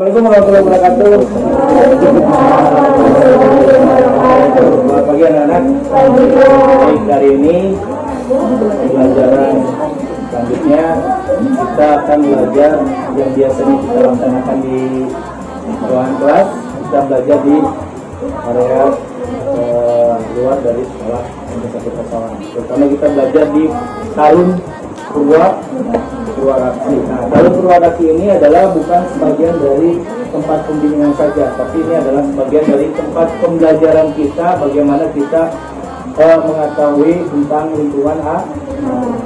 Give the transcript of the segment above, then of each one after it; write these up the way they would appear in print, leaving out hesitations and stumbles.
Assalamualaikum warahmatullahi wabarakatuh. Selamat pagi anak-anak. Baik, hari ini pelajaran selanjutnya kita akan belajar yang biasanya kita laksanakan di ruangan kelas. Kita belajar di area luar dari sekolah SMP 1 Pasawahan. Terutama kita belajar di Talun Purwaraksi. Nah, Talun Purwaraksi ini adalah bukan sebagian dari tempat pembimbingan saja, tapi ini adalah sebagian dari tempat pembelajaran kita bagaimana kita mengetahui tentang lingkungan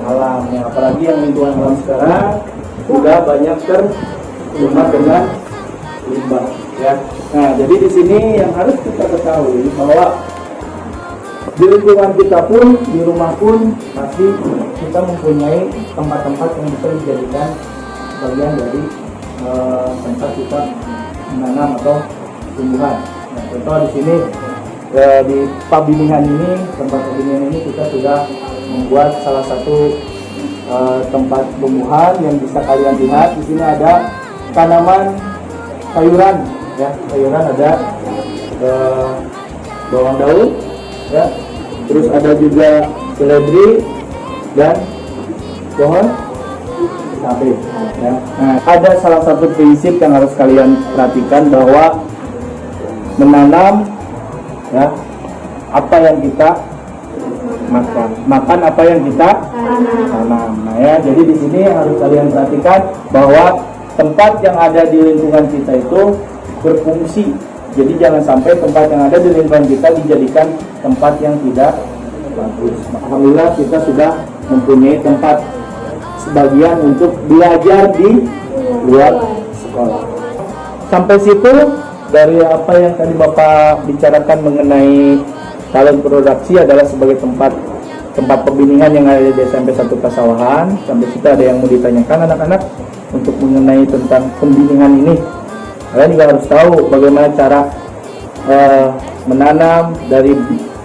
alam. Ya, apalagi yang lingkungan alam sekarang sudah banyak tercemar dengan limbah. Ya. Nah, jadi di sini yang harus kita ketahui bahwa di lingkungan kita pun, di rumah pun pasti kita mempunyai tempat-tempat yang bisa dijadikan bagian dari tempat kita menanam atau tumbuhan. Nah, contoh di sini di pembimbingan ini, tempat pembimbingan ini kita sudah membuat salah satu tempat tumbuhan yang bisa kalian lihat. Di sini ada tanaman sayuran, ya, sayuran ada bawang daun, ya. Terus ada juga seledri dan pohon cabai. Ya. Nah, ada salah satu prinsip yang harus kalian perhatikan bahwa menanam, ya, apa yang kita makan apa yang kita tanam. Nah, ya, jadi di sini harus kalian perhatikan bahwa tempat yang ada di lingkungan kita itu berfungsi. Jadi jangan sampai tempat yang ada di lingkungan kita dijadikan tempat yang tidak bagus. Alhamdulillah kita sudah mempunyai tempat sebagian untuk belajar di luar sekolah. Sampai situ dari apa yang tadi Bapak bicarakan mengenai Talun Purwaraksi adalah sebagai tempat pembimbingan yang ada di SMP 1 Pasawahan. Sampai situ ada yang mau ditanyakan anak-anak untuk mengenai tentang pembimbingan ini. Kalian juga harus tahu bagaimana cara menanam dari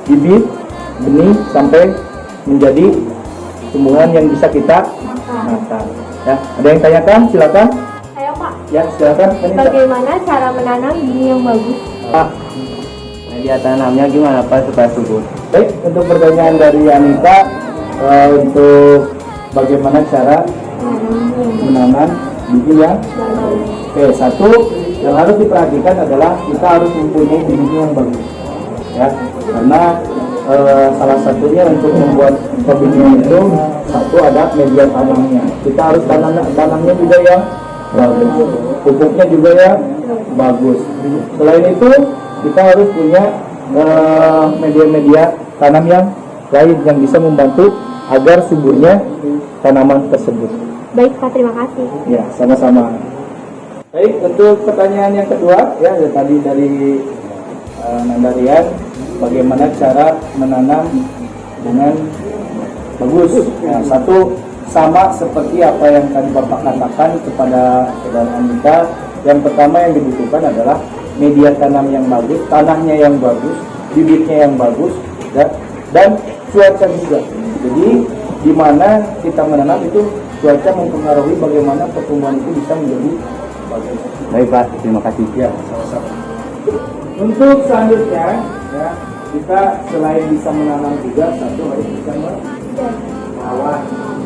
bibit, benih sampai menjadi tumbuhan yang bisa kita makan. Ya, ada yang tanyakan? Silakan. Ayo Pak. Ya, silakan. Bagaimana cara menanam benih yang bagus? Pak, media tanamnya gimana Pak supaya subur? Baik, untuk pertanyaan dari Anita untuk bagaimana cara menanam bibit yang oke, satu yang harus diperhatikan adalah kita harus mempunyai bibit yang bagus, ya, karena salah satunya untuk membuat pembinaan itu satu ada media tanamnya. Kita harus tanamnya juga yang bagus, pupuknya juga yang bagus. Selain itu kita harus punya media-media tanam yang lain yang bisa membantu agar suburnya tanaman tersebut. Baik Pak, terima kasih. Ya, sama-sama. Baik, untuk pertanyaan yang kedua, ya, tadi dari Nandarian, bagaimana cara menanam dengan bagus. Nah, satu sama seperti apa yang tadi Bapak katakan kepada saudara Anita. Yang pertama yang dibutuhkan adalah media tanam yang bagus, tanahnya yang bagus, bibitnya yang bagus, ya, dan cuaca juga. Jadi di mana kita menanam itu cuaca mempengaruhi bagaimana pertumbuhan itu bisa menjadi bagus. Baik Pak, terima kasih. Ya, sama-sama. Untuk selanjutnya, ya, kita selain bisa menanam juga, satu harus bisa merawat,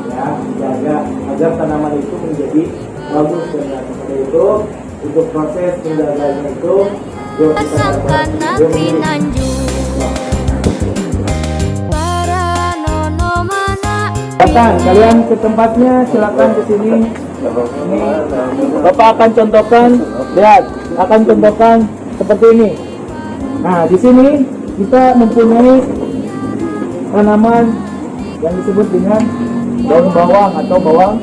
ya, menjaga agar tanaman itu menjadi bagus. Dan seperti itu, untuk proses menjaganya itu, yuk kita lakukan. Silakan, kalian ke tempatnya, silakan ke sini. Ini Bapak akan contohkan, lihat, akan contohkan seperti ini. Nah, di sini kita mempunyai tanaman yang disebut dengan daun bawang atau bawang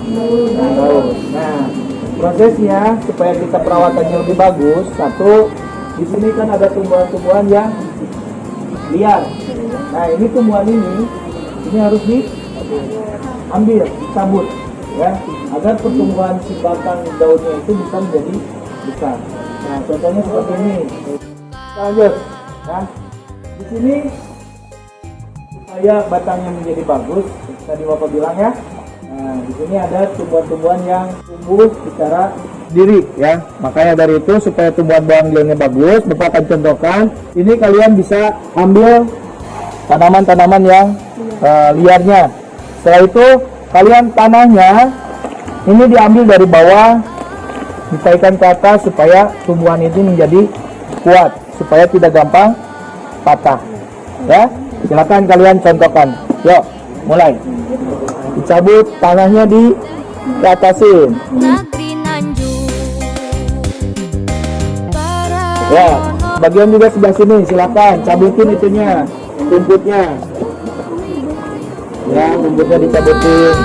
daun. Nah, prosesnya supaya kita perawatannya lebih bagus, satu, di sini kan ada tumbuhan-tumbuhan yang liar. Nah, ini tumbuhan ini harus diambil, dicabut, ya, agar pertumbuhan si batang daunnya itu bisa menjadi besar. Nah, contohnya seperti ini. Lanjut, nah, di sini supaya batangnya menjadi bagus, tadi Bapak bilang ya. Nah, di sini ada tumbuhan-tumbuhan yang tumbuh secara sendiri ya. Makanya dari itu supaya tumbuhan bawang liarnya bagus, Bapak akan contohkan. Ini kalian bisa ambil tanaman-tanaman yang liarnya. Setelah itu kalian tanahnya ini diambil dari bawah, ditaikkan ke atas supaya tumbuhan ini menjadi kuat, supaya tidak gampang patah. Ya, silakan kalian contohkan. Yuk, mulai. Dicabut tanahnya di atasin. Ya, bagian juga sebelah sini, silakan cabutin itunya, rumputnya. Ya, rumputnya dicabutin.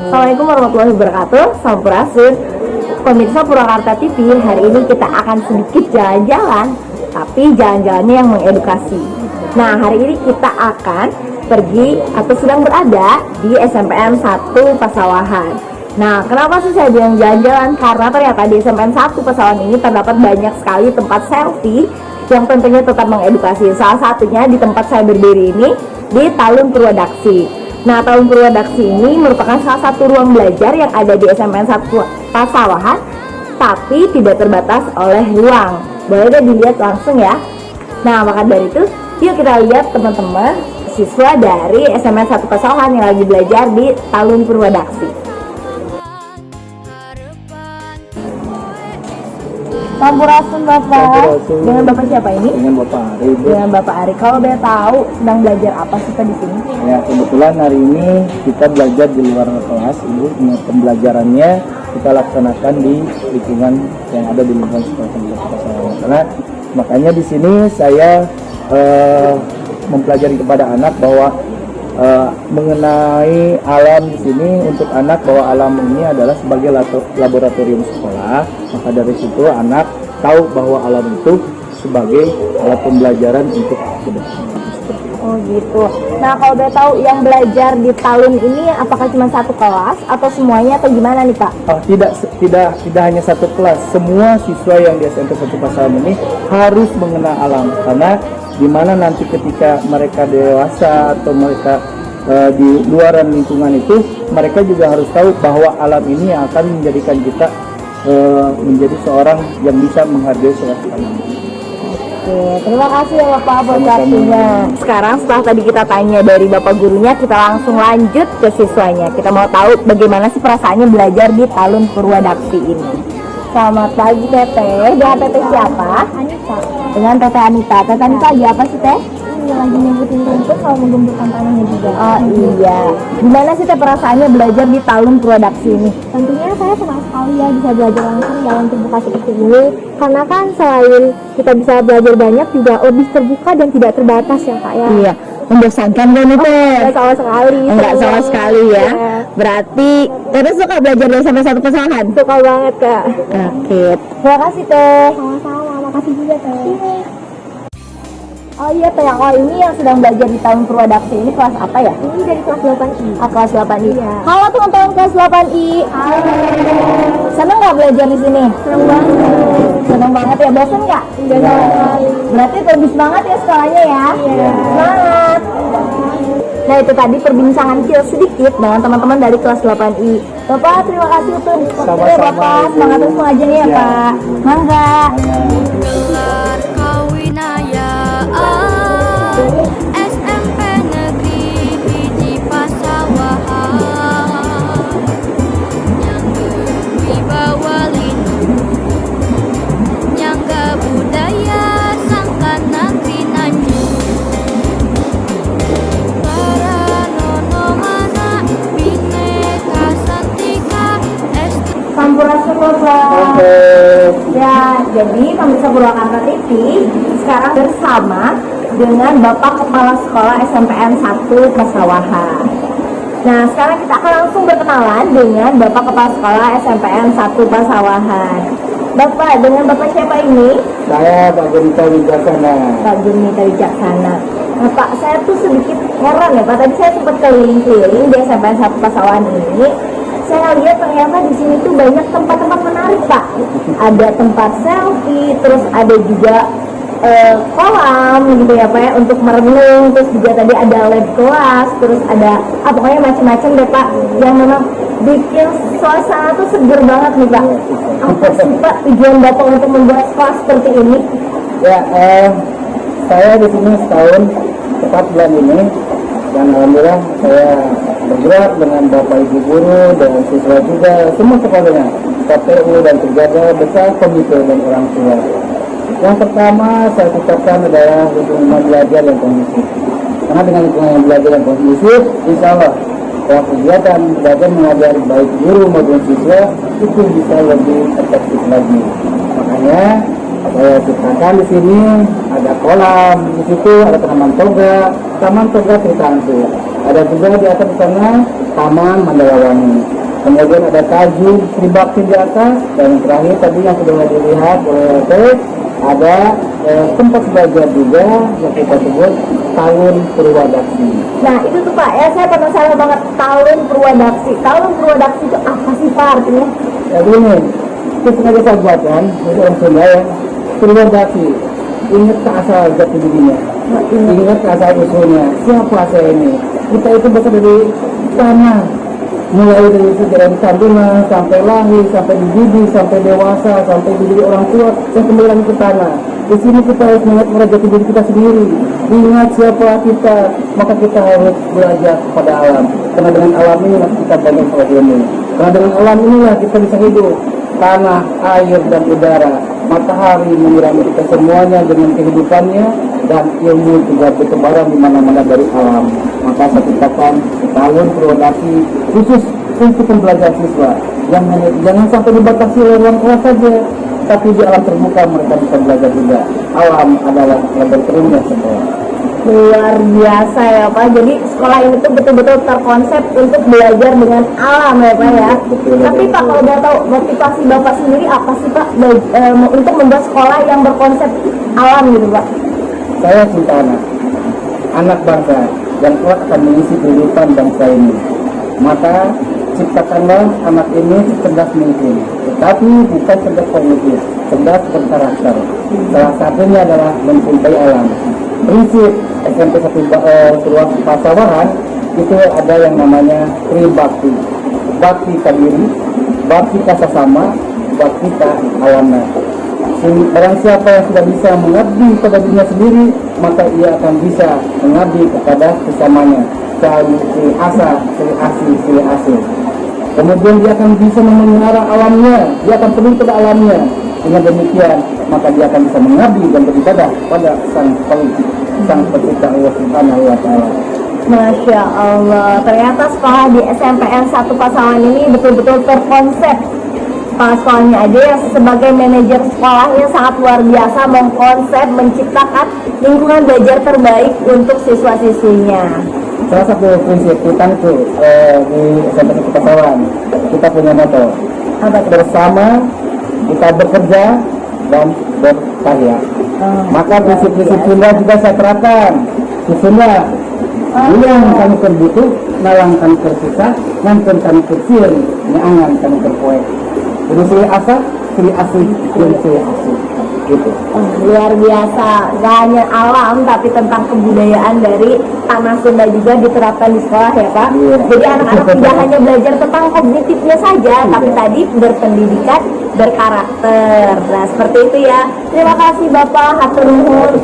Assalamualaikum warahmatullahi wabarakatuh. Sampurasun. Pemirsa Purwakarta TV, hari ini kita akan sedikit jalan-jalan, tapi jalan-jalannya yang mengedukasi. Nah, hari ini kita akan pergi atau sedang berada di SMPN 1 Pasawahan. Nah, kenapa sih saya bilang jalan-jalan? Karena ternyata di SMPN 1 Pasawahan ini terdapat banyak sekali tempat selfie yang tentunya tetap mengedukasi. Salah satunya di tempat saya berdiri ini, di Talun Purwadaksi. Nah, Talun Purwadaksi ini merupakan salah satu ruang belajar yang ada di SMPN 1 Pasawahan, tapi tidak terbatas oleh ruang. Boleh deh dilihat langsung ya. Nah, maka dari itu, yuk kita lihat teman-teman siswa dari SMPN 1 Pasawahan yang lagi belajar di Talun Purwadaksi. Sampurasun Bapak. Sampurasun. Dengan Bapak siapa ini? Dengan Bapak Ari. Dengan Bapak Ari. Kalau boleh tahu sedang belajar apa sih Pak di sini? Ya, kebetulan hari ini kita belajar di luar kelas, Ibu. Pembelajarannya kita laksanakan di lingkungan yang ada di lingkungan sekolah Pasawahan. Karena makanya di sini saya mempelajari kepada anak bahwa mengenai alam di sini untuk anak, bahwa alam ini adalah sebagai laboratorium sekolah. Maka dari situ anak tahu bahwa alam itu sebagai alat pembelajaran untuk kedepan. Oh gitu. Nah, kalau udah tahu yang belajar di Talun ini apakah cuma satu kelas atau semuanya atau gimana nih Pak? Oh, tidak hanya satu kelas. Semua siswa yang di SMP 1 Pasawahan ini harus mengenal alam, karena dimana nanti ketika mereka dewasa atau mereka di luaran lingkungan itu, mereka juga harus tahu bahwa alam ini yang akan menjadikan kita menjadi seorang yang bisa menghargai suatu alam. Oke, terima kasih ya Bapak buat waktunya. Sekarang setelah tadi kita tanya dari Bapak gurunya, kita langsung lanjut ke siswanya. Kita mau tahu bagaimana sih perasaannya belajar di Talun Purwadaksi ini. Selamat pagi Teteh. Dengan Teteh siapa? Anita. Dengan Teteh Anita. Teteh Anita lagi apa sih Teh? Lagi nyebutin rumput sama menggembuskan tanahnya juga. Oh iya. Gimana sih Teh perasaannya belajar di Talun Purwadaksi ini? Tentunya saya senang sekali ya bisa belajar langsung dalam terbuka seperti ini, karena kan selain kita bisa belajar banyak juga lebih terbuka dan tidak terbatas ya Kak ya. Iya. Membosankan kan itu? Enggak sama sekali. Enggak seru sama banget. sekali ya. Iya. Berarti Teteh suka belajar dari sampai 1 Pasawahan? Suka banget Kak. Oke. Terima kasih Teh. Sama-sama, makasih juga Teh. Oh iya, Teh, oh ini yang sedang belajar di tahun Purwadaksi ini kelas apa ya? Ini dari kelas 8I. Kelas 8I. Iya. Halo teman-teman kelas 8I. Seneng nggak belajar di sini? Senang banget. Seneng banget ya, bosan nggak? Enggak sekali. Berarti lebih semangat ya sekolahnya ya? Iya. Semangat. Nah itu tadi perbincangan kita sedikit dengan teman-teman dari kelas 8I. Bapak terima kasih untuk diskusinya ya Bapak. Semangat terus pengajiannya ya Pak. Mangga. Gelar kawinayaan SMP Negeri Hiji Pasawahan yang berwibawa lindung nyangga budaya sangkan negeri Nanjung para nono anak bineka santika Sampurasun Bapak. Ya, jadi pemirsa Purwakarta TV sekarang bersama dengan Bapak Kepala Sekolah SMPN 1 Pasawahan. Nah, sekarang kita akan langsung berkenalan dengan Bapak Kepala Sekolah SMPN 1 Pasawahan. Bapak, dengan Bapak siapa ini? Saya Pak Gurita Wijaksana. Pak Jurnita Wijaksana. Nah Pak, saya tuh sedikit heran ya Pak. Tadi saya sempat keliling-keliling di SMPN 1 Pasawahan ini. Saya lihat ternyata di sini tuh banyak tempat-tempat menarik Pak. Ada tempat selfie, terus ada juga kolam gitu ya Pak ya, untuk merenung. Terus juga tadi ada lab kelas, terus ada pokoknya macam-macam deh Pak, yang memang bikin suasana tuh seger banget nih Pak. Apa sih Pak tujuan Bapak untuk membuat sekolah seperti ini? Ya, saya di sini setahun tepat bulan ini, dan alhamdulillah saya bergerak dengan Bapak Ibu guru dan siswa juga, semua sekolahnya, KPU dan terjaga besar komite dan orang tua. Yang pertama saya ucapkan adalah lingkungan belajar yang kondusif. Karena dengan lingkungan belajar yang kondusif, insya Allah kegiatan belajar mengajar baik guru maupun siswa itu bisa lebih efektif lagi. Makanya saya ciptakan di sini ada kolam, di situ ada taman toga Tritantu. Ada juga di atas sana Taman Mandalawangi. Kemudian ada Tajuk Sri Bakti di atas, dan yang terakhir tadi yang sudah dilihat oleh Tek, ada tempat belajar juga yang kita sebut Tahun Purwadaksi. Nah itu tuh Pak, ya saya penasaran banget Tahun Purwadaksi. Tahun Purwadaksi itu apa sih Pak artinya? Jadi ini, itu sengaja saya buatkan, itu orang Sunda ya, Purwadaksi. Ingat ke asal jati dirinya, ingat ke asal usulnya, siapa saya ini? Kita itu berasal dari tanah, mulai dari sejarah di kandungan, sampai lahir, sampai dididik, sampai dewasa, sampai dididik orang tua, dan kembali lagi ke tanah. Di sini kita harus mengingat pada jati diri kita sendiri. Ingat siapa kita, maka kita harus belajar kepada alam. Karena dengan alam inilah kita banyak ilmu. Karena dengan alam inilah kita bisa hidup. Tanah, air, dan udara, matahari menyirami kita semuanya dengan kehidupannya, dan ilmu juga bertebaran di mana-mana dari alam. Maka saya ciptakan Tahun Purwadaksi khusus untuk pembelajaran siswa. Jangan sampai dibatasi oleh ruang kelas saja, tapi di alam terbuka mereka bisa belajar juga. Alam adalah laboratoriumnya semua. Luar biasa ya Pak. Jadi sekolah ini tuh betul-betul terkonsep untuk belajar dengan alam ya Pak ya. Tapi Pak, kalau udah tahu motivasi Bapak sendiri apa sih Pak untuk membuat sekolah yang berkonsep alam gitu Pak? Saya cinta anak bangsa, dan kelak akan mengisi kehidupan bangsa ini. Maka ciptakanlah anak ini secerdas mungkin, tetapi bukan cerdas kognitif, cerdas berkarakter. Salah satunya adalah mencintai alam. Prinsip SMP 1 Pasawahan itu ada yang namanya Sri Bakti. Bakti ka diri, bakti ka sesama, bakti ka alamna. Barang siapa yang sudah bisa mengabdi kepada dirinya sendiri, maka ia akan bisa mengabdi kepada sesamanya. Sri asa, sri asi, sri asih. Kemudian dia akan bisa memelihara alamnya, dia akan peduli pada alamnya. Dengan demikian, maka dia akan bisa mengabdi dan beribadah pada Sang Pencipta Allah Subhanahu wa Ta'ala. Masya Allah, ternyata sekolah di SMPN 1 Pasawahan ini betul-betul terkonsep. Kepala sekolahnya aja yang sebagai manajer sekolahnya sangat luar biasa mengkonsep, menciptakan lingkungan belajar terbaik untuk siswa-siswinya. Salah satu prinsip kita itu di SMP 1 Pasawahan, kita punya moto, bersama kita bekerja dan berkarya. Maka prinsip-prinsip Sunda juga saya terapkan. Di Sunda, yang kami terbutuh, nalang kami tersusah, nganten kami tersier, nyangan kami terpoek. Jadi saya asa, sri asih, dan saya asih. Gitu. Luar biasa, gak hanya alam tapi tentang kebudayaan dari tanah Sunda juga diterapkan di sekolah ya Pak. Iya. Jadi anak-anak tidak hanya belajar tentang kognitifnya saja, tapi tadi berpendidikan, berkarakter. Nah seperti itu ya. Terima kasih Bapak hatur nuhun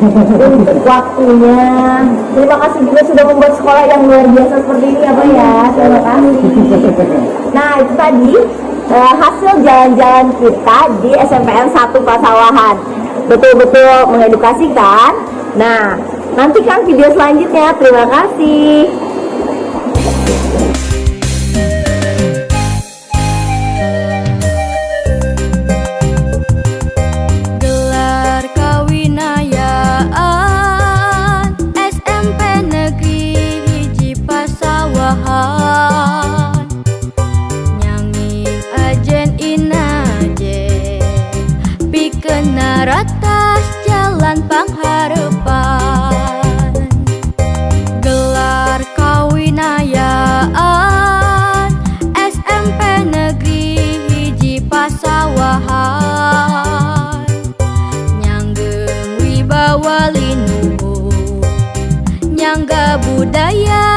untuk waktunya. Terima kasih juga sudah membuat sekolah yang luar biasa seperti ini ya Pak ya. Terima kasih. Nah itu tadi hasil jalan-jalan kita di SMPN 1 Pasawahan. Betul-betul mengedukasi kan? Nah, nantikan video selanjutnya. Terima kasih. Gelar kawinayaan SMP Negeri Hiji Pasawahan, nyanging ajen inaje pikeun naratas jalan pangharepan. Gelar kawinayaan SMP Negeri Hiji Pasawahan, nyanggeng wibawa linuhur, nyangga budaya